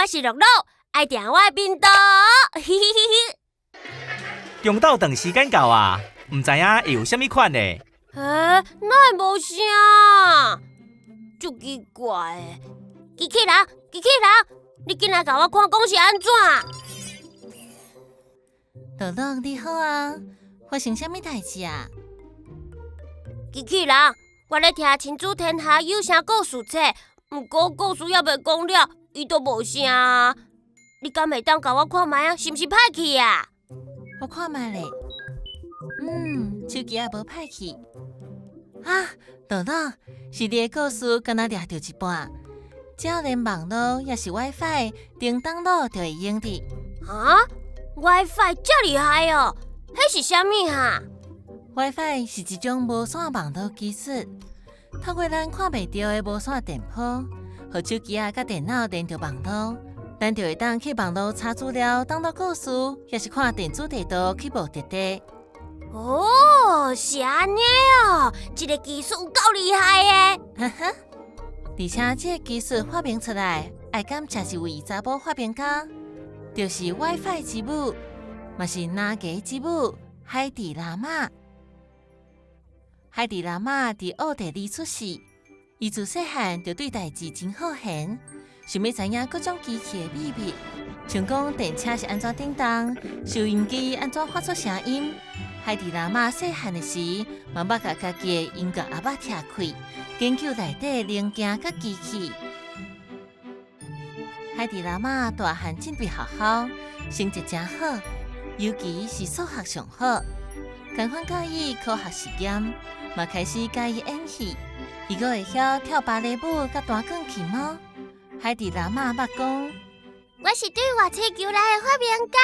我是乐乐，爱订我的频道，嘿嘿嘿嘿。中昼长时间到啊，唔知影会有啥物款的？哪会无声？足奇怪的！机器人，你今仔甲我看讲是安怎？乐乐你好啊，发生啥物代志啊？机器人，我咧听《亲子天下》有声故事册，不过故事还袂讲了，伊都无声啊。你敢会当甲我看卖啊？是毋是歹去啊？我看卖咧，手机也无歹去。啊，乐乐，是你的故事敢若掠着一半，只要连网络也是 WiFi 顶登录就会用的。啊 ？WiFi 遮厉害哦？迄是啥物哈？WiFi 是一种无线网络技术，透过咱看袂到的无线电波，互手机甲电脑连着网络，咱就会当去网络查资料、登录故事，也是看电子地图去目的地。哦，是安尼哦，这个技术有够厉害的。哈哈，而且这个技术发明出来，爱感谢是位查某发明家，就是 WiFi 之母，嘛是哪家之母海蒂拉玛。海蒂拉玛伫奥地利出世，伊自细汉就对代志真好闲，想要知影各种机器的秘密，像讲电车是安怎振动，收音机安怎发出声音。海蒂拉玛细汉的时，嘛捌甲家己的音乐阿捌拆开，研究内底零件甲机器。海蒂拉玛大汉进对学校，成绩真好，尤其是数学上好。同款介意科学实验，嘛开始介意演戏。伊阁会晓跳芭蕾舞甲弹钢琴哦。海蒂拉玛捌讲：“我是对外星球来的发明家。”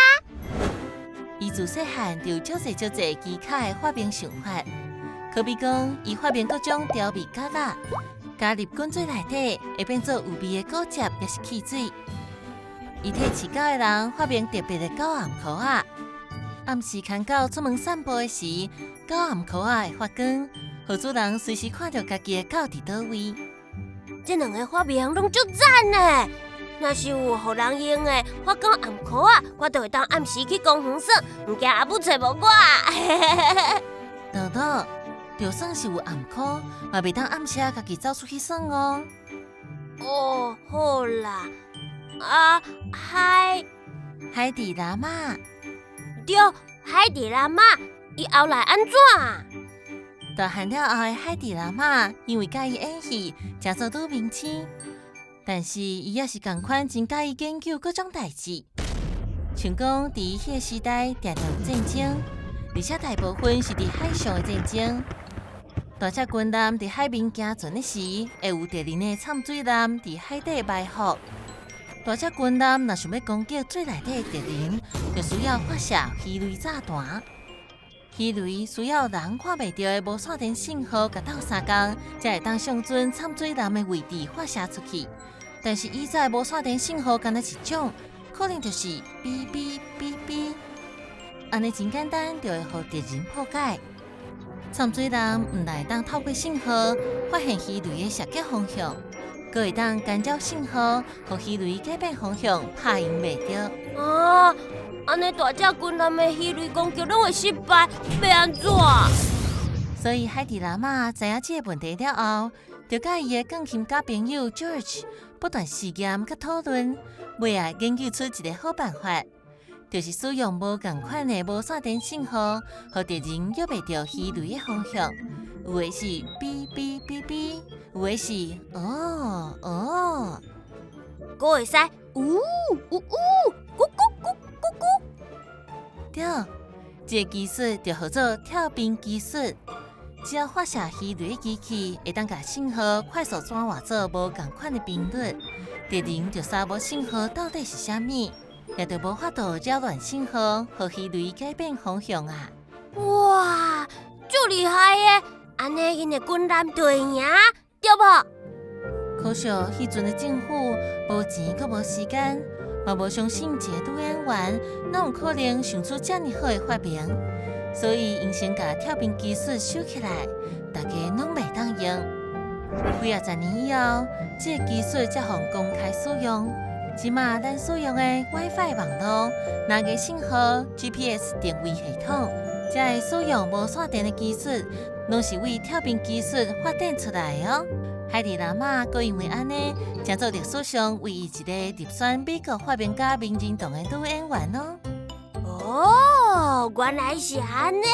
伊自细汉就有足侪技巧的发明想法，可比讲，伊发明各种调味咖喱，加入滚水内底会变做有味的果汁，也是汽水。伊替饲狗的人发明特别的狗暗箍仔，暗时牵狗出门散步的时，狗暗箍仔会发光，互主人随时看到家己的狗伫倒位。这两个发明拢足赞的。若是有互人用的发光暗箍啊，我就会当暗时去公园耍，唔惊阿母找无我。乐乐，就算是有暗箍，嘛袂当暗时家己走出去耍哦。哦，好啦，海蒂拉玛，对，海蒂拉玛，伊后来安怎？大汉了后的海蒂拉玛，因为介意演戏，真做女明星。但是伊也是同款真介意研究各种代志，像讲伫伊迄个时代常常有战争，而且大部分是伫海上的战争。大只军舰伫海面行船的时，会有敌人的掺水艦伫海底埋伏。大只军舰若想要攻击最内底的敌人，就需要发射鱼雷炸弹。鱼雷需要人看袂到的无线电信号，甲斗相共，才会当上准掺水艦的位置发射出去。但是以前无线电信号干那一种，可能就是哔哔哔哔，安尼真简单就会互敌人破解。掺水艦唔来当透过信号发现鱼雷的射击方向，佮会当干扰信号，互鱼雷改变方向，拍赢袂着。啊，安尼大只军舰的鱼雷攻击拢会失败，要安怎？所以海蒂拉玛知影这个问题了后，就甲伊的钢琴家朋友 George 不断试验甲讨论，尾啊研究出一个好办法，就是使用无共款的无线电信号，互敌人约袂着鱼雷的方向。有的是哔哔哔哔，有的是哦哦，佫会使呜呜呜，咕咕咕咕咕。对，这个技术就叫做跳频技术。只要发射鱼雷的机器会当把信号快速转换做无共款的频率，敌人就查无信号到底是啥物，也就无法度扰乱信号，互鱼雷改变方向啊！哇，足厉害的！安尼因的军舰就会赢，对无？可惜迄阵的政府无钱，阁无时间，嘛无相信一个女演员哪有可能想出遮尔好的发明。所以，因先把跳频技术收起来，大家拢袂当用。几啊十年以后，这个技术才互公开使用。即马咱使用的 WiFi 网络，那个信号、GPS 定位系统，才会使用无线电的技术，拢是为跳屏技术发展出来的哦。海迪拉玛阁因为安尼，成做历史上唯一一个入选美国发明家名人堂的女演员哦。哦，原来是安尼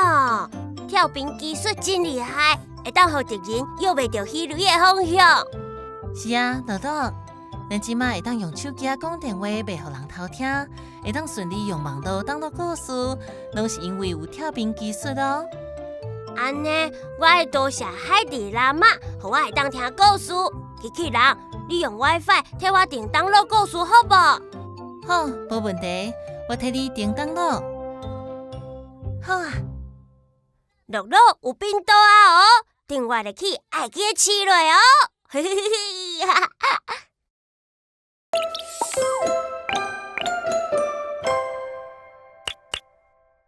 啊！跳屏技术真厉害，会当互敌人摇袂着鱼雷的方向。是啊，豆豆，咱即马会当用手机讲电话，袂互人偷听，会当顺利用网络当作故事，拢是因为有跳屏技术哦。安尼，我会多谢海蒂拉玛，互我会当听故事。机器人，你用 WiFi 替我订登录故事好无？好，无问题，我替你订登录。好啊，录录有变多啊哦，订阅入去爱记起来哦。嘿嘿嘿嘿哈哈。